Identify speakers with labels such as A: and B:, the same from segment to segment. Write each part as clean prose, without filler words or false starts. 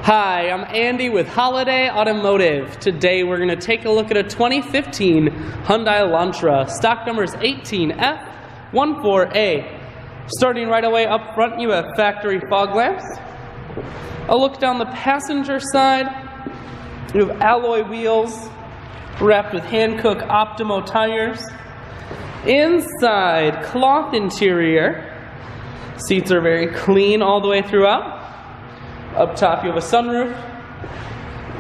A: Hi, I'm Andy with Holiday Automotive. Today we're going to take a look at a 2015 Hyundai Elantra. Stock number is 18F14A. Starting right away up front, you have factory fog lamps. A look down the passenger side, you have alloy wheels wrapped with Hankook Optimo tires. Inside, cloth interior. Seats are very clean all the way throughout. Up top you have a sunroof.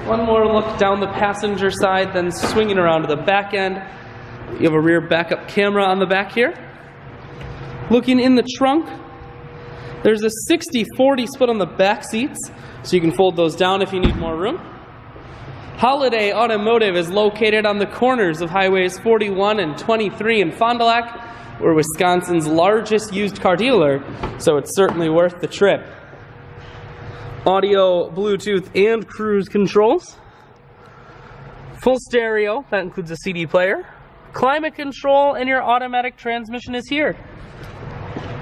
A: One more look down the passenger side, then swinging around to the back end. You have a rear backup camera on the back here. Looking in the trunk, there's a 60-40 split on the back seats, so you can fold those down if you need more room. Holiday Automotive is located on the corners of Highways 41 and 23 in Fond du Lac. We're Wisconsin's largest used car dealer, so it's certainly worth the trip. Audio, Bluetooth, and cruise controls. Full stereo, that includes a CD player. Climate control, and your automatic transmission is here.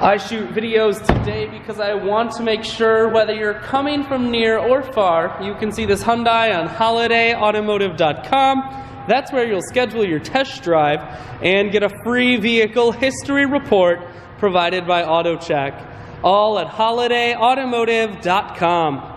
A: I shoot videos today because I want to make sure whether you're coming from near or far, you can see this Hyundai on holidayautomotive.com. That's where you'll schedule your test drive and get a free vehicle history report provided by AutoCheck. All at holidayautomotive.com.